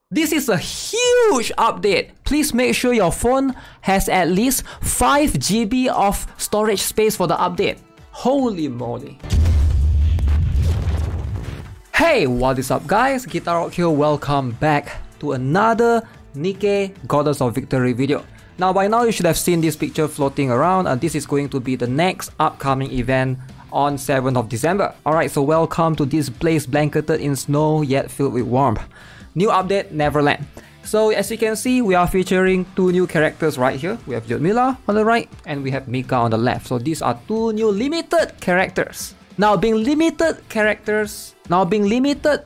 This is a huge update. Please make sure your phone has at least 5 GB of storage space for the update. Holy moly. Hey, what is up guys? GuitarRock here. Welcome back to another Nikke Goddess of Victory video. Now by now you should have seen this picture floating around, and this is going to be the next upcoming event on 7th of December. Alright, so welcome to this place blanketed in snow yet filled with warmth. New update, Neverland. So as you can see, we are featuring 2 new characters right here. We have Lyudmila on the right and we have Mika on the left. So these are 2 new limited characters. Now being limited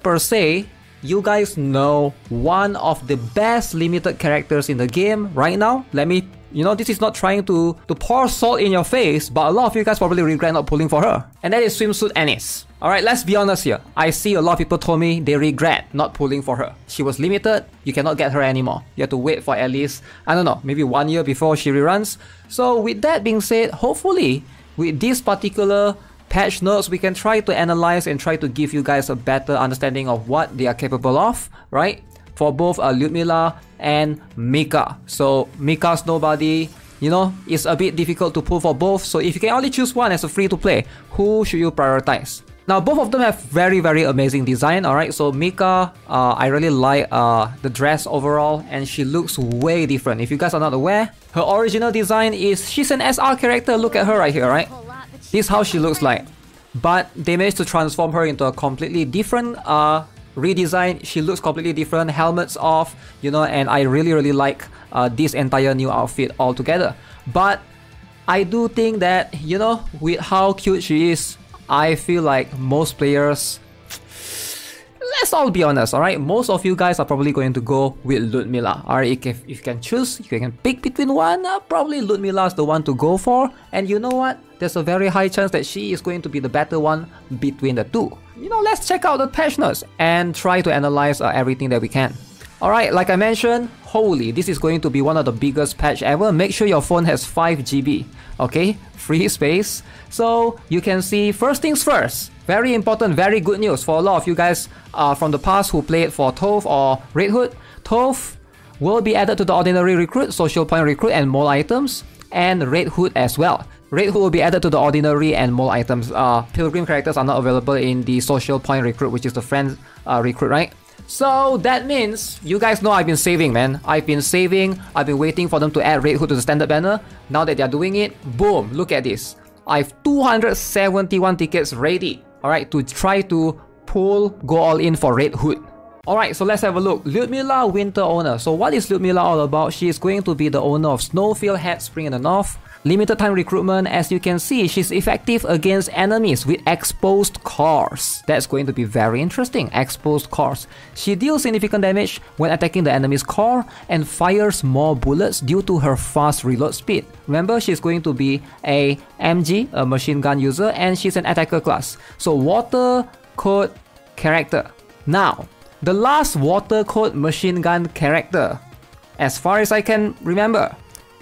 per se, you guys know one of the best limited characters in the game right now. This is not trying to pour salt in your face, but a lot of you guys probably regret not pulling for her. And that is Swimsuit Anise. Alright, let's be honest here. I see a lot of people told me they regret not pulling for her. She was limited, you cannot get her anymore. You have to wait for at least, I don't know, maybe 1 year before she reruns. So with that being said, hopefully with this particular patch notes, we can try to analyze and try to give you guys a better understanding of what they are capable of, right? For both Lyudmila and Mika. So Mika's nobody, it's a bit difficult to pull for both. So if you can only choose one as a free to play, who should you prioritize? Now both of them have very amazing design. Alright, so Mika, I really like the dress overall, and she looks way different. If you guys are not aware, her original design is, she's an SR character. Look at her right here, right? This is how she looks like. But they managed to transform her into a completely different redesign. She looks completely different, helmets off, and I really like this entire new outfit altogether. But I do think that, with how cute she is, I feel like most players, let's all be honest, alright? Most of you guys are probably going to go with Lyudmila. Alright, if you can choose, if you can pick between one, probably Lyudmila is the one to go for. And you know what? There's a very high chance that she is going to be the better one between the two. Let's check out the patch notes and try to analyze everything that we can. Alright, like I mentioned, holy, this is going to be one of the biggest patch ever. Make sure your phone has 5 GB, okay? Free space. So you can see, first things first, very important, very good news for a lot of you guys from the past who played for Toph or Red Hood. Toph will be added to the Ordinary Recruit, Social Point Recruit and Mole items, and Red Hood as well. Red Hood will be added to the Ordinary and Mole items. Pilgrim characters are not available in the Social Point Recruit, which is the Friend Recruit, right? So that means, you guys know I've been saving, man. I've been waiting for them to add Red Hood to the standard banner. Now that they're doing it, boom, look at this. I have 271 tickets ready, alright, to try to go all in for Red Hood. Alright, so let's have a look. Lyudmila, Winter Owner. So what is Lyudmila all about? She is going to be the owner of Snowfield Hat Spring in the north. Limited time recruitment. As you can see, she's effective against enemies with exposed cores. That's going to be very interesting. Exposed cores. She deals significant damage when attacking the enemy's core and fires more bullets due to her fast reload speed. Remember, she's going to be a MG, a machine gun user, and she's an attacker class. So water code character. Now, the last water code machine gun character, as far as I can remember,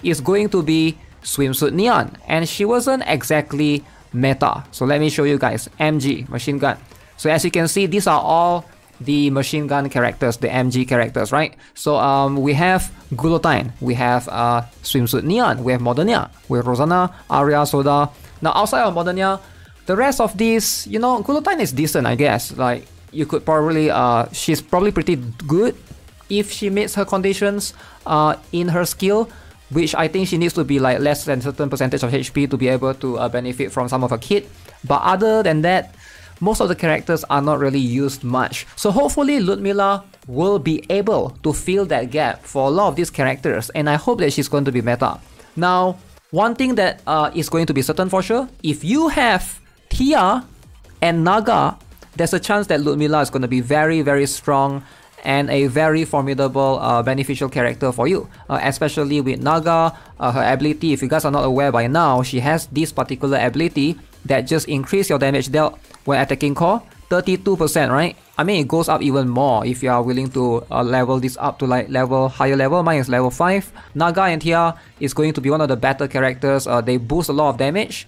is going to be Swimsuit Neon, and she wasn't exactly meta. So let me show you guys. MG, machine gun. So as you can see, these are all the machine gun characters, the MG characters, right? So we have Guillotine, we have Swimsuit Neon, we have Modernia, we have Rosanna, Arya, Soda. Now outside of Modernia, the rest of these, Guillotine is decent, I guess. Like, you could probably, she's probably pretty good if she meets her conditions in her skill, which I think she needs to be like less than a certain percentage of HP to be able to benefit from some of her kit. But other than that, most of the characters are not really used much. So hopefully Lyudmila will be able to fill that gap for a lot of these characters, and I hope that she's going to be meta. Now, one thing that is going to be certain for sure, if you have Tia and Naga, there's a chance that Lyudmila is going to be very strong and a very formidable beneficial character for you, especially with Naga. Her ability, if you guys are not aware by now, she has this particular ability that just increase your damage dealt when attacking core 32%, right? I mean, it goes up even more if you are willing to level this up to like higher level. Mine is level 5. Naga and Tia is going to be one of the better characters. They boost a lot of damage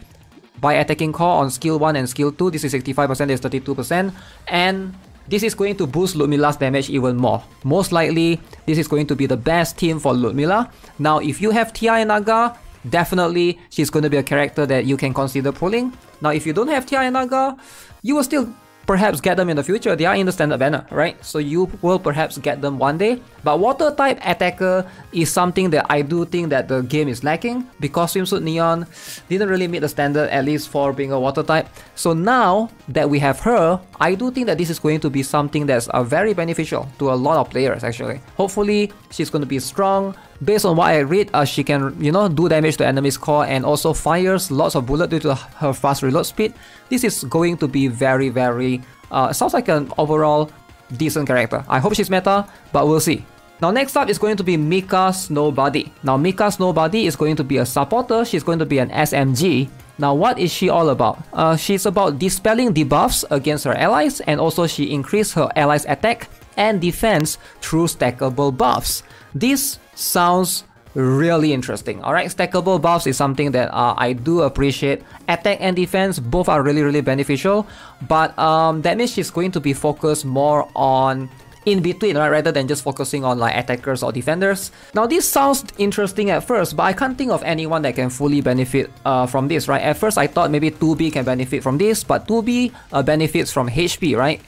by attacking core on skill 1 and skill 2. This is 65%, this is 32%, and this is going to boost Ludmila's damage even more. Most likely, this is going to be the best team for Ludmila. Now, if you have Tia and Naga, definitely she's going to be a character that you can consider pulling. Now, if you don't have Tia and Naga, you will still perhaps get them in the future. They are in the standard banner, right? So you will perhaps get them one day. But water type attacker is something that I do think that the game is lacking, because Swimsuit Neon didn't really meet the standard, at least for being a water type. So now that we have her, I do think that this is going to be something that's very beneficial to a lot of players actually. Hopefully she's going to be strong. Based on what I read, she can, do damage to enemy's core and also fires lots of bullets due to her fast reload speed. This is going to be very, very, sounds like an overall decent character. I hope she's meta, but we'll see. Now next up is going to be Mika Snowbody. Now Mika Snowbody is going to be a supporter. She's going to be an SMG. Now what is she all about? She's about dispelling debuffs against her allies, and also she increased her allies' attack and defense through stackable buffs. This sounds really interesting. Alright, stackable buffs is something that I do appreciate. Attack and defense both are really, really beneficial, but that means she's going to be focused more on in between, right, rather than just focusing on like attackers or defenders. Now this sounds interesting at first, but I can't think of anyone that can fully benefit from this, right? At first I thought maybe 2B can benefit from this, but 2B benefits from HP, right?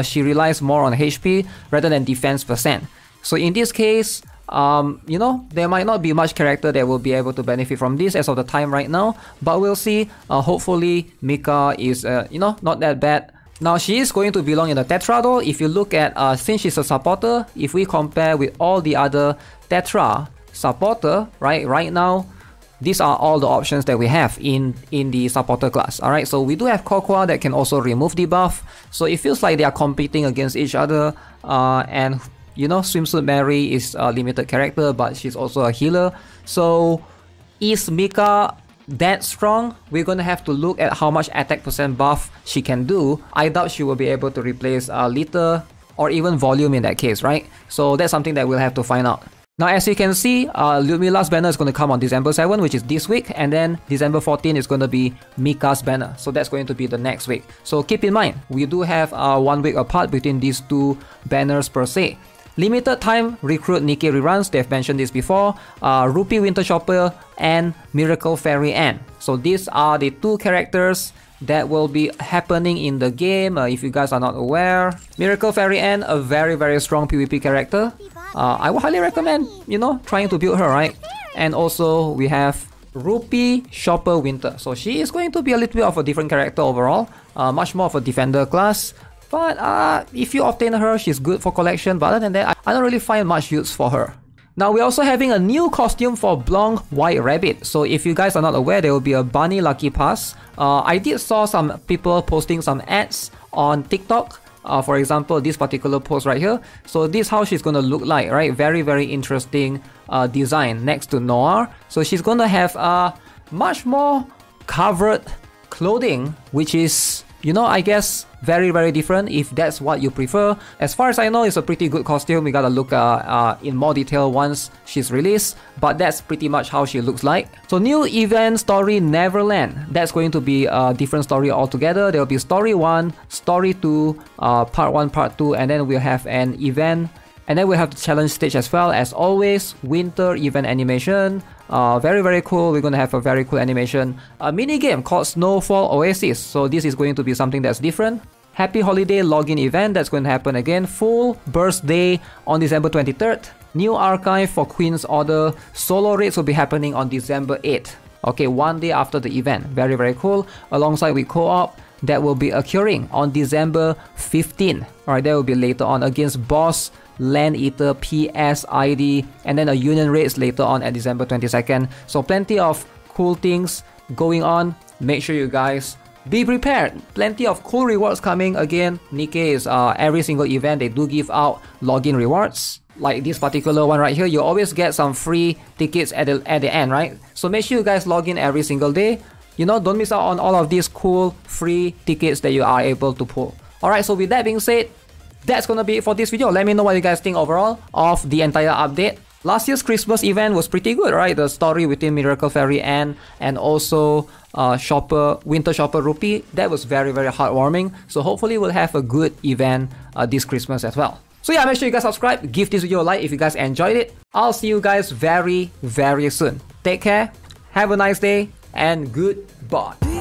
She relies more on HP rather than defense percent. So in this case, there might not be much character that will be able to benefit from this as of the time right now, but we'll see. Hopefully Mika is, not that bad. Now she is going to belong in the Tetra though. If you look at, since she's a supporter, if we compare with all the other Tetra supporter, right now, these are all the options that we have in the supporter class. Alright, so we do have Kokwa that can also remove debuff. So it feels like they are competing against each other, and Swimsuit Mary is a limited character, but she's also a healer. So is Mika that strong? We're gonna have to look at how much attack percent buff she can do. I doubt she will be able to replace Lita or even volume in that case, right? So that's something that we'll have to find out. Now as you can see, Ludmila's banner is going to come on December 7, which is this week, and then December 14 is going to be Mika's banner. So that's going to be the next week. So keep in mind, we do have 1 week apart between these two banners per se. Limited time recruit Nikke reruns, they've mentioned this before, Rupee Winter Shopper and Miracle Fairy Ann. So these are the two characters that will be happening in the game, if you guys are not aware. Miracle Fairy Ann, a very, very strong PvP character. I would highly recommend, trying to build her, right? And also we have Rupee Shopper Winter. So she is going to be a little bit of a different character overall, much more of a defender class. But if you obtain her, she's good for collection. But other than that, I don't really find much use for her. Now we're also having a new costume for Blanc White Rabbit. So if you guys are not aware, there will be a Bunny Lucky Pass. I did saw some people posting some ads on TikTok. For example, this particular post right here. So this is how she's going to look like, right? Very, very interesting design next to Noir. So she's going to have much more covered clothing, which is, I guess very, very different if that's what you prefer. As far as I know, it's a pretty good costume. We gotta look in more detail once she's released, but that's pretty much how she looks like. So new event story Neverland. That's going to be a different story altogether. There will be story 1, story 2, part 1, part 2, and then we'll have an event. And then we have the challenge stage as well. As always, winter event animation. Very, very cool. We're going to have a very cool animation. A mini game called Snowfall Oasis. So this is going to be something that's different. Happy Holiday login event. That's going to happen again. Full birthday on December 23rd. New archive for Queen's Order. Solo raids will be happening on December 8th. Okay, 1 day after the event. Very, very cool. Alongside with co-op that will be occurring on December 15th. Alright, that will be later on against Boss Land Eater PSID, and then a Union raids later on at December 22nd. So plenty of cool things going on. Make sure you guys be prepared. Plenty of cool rewards coming. Again, Nikke is every single event they do give out login rewards. Like this particular one right here, you always get some free tickets at the end, right? So make sure you guys log in every single day. Don't miss out on all of these cool free tickets that you are able to pull. Alright, so with that being said, that's gonna be it for this video. Let me know what you guys think overall of the entire update. Last year's Christmas event was pretty good, right? The story within Miracle Fairy and also Winter Shopper Rupee, that was very, very heartwarming. So hopefully we'll have a good event this Christmas as well. So yeah, make sure you guys subscribe, give this video a like if you guys enjoyed it. I'll see you guys very, very soon. Take care, have a nice day, and goodbye.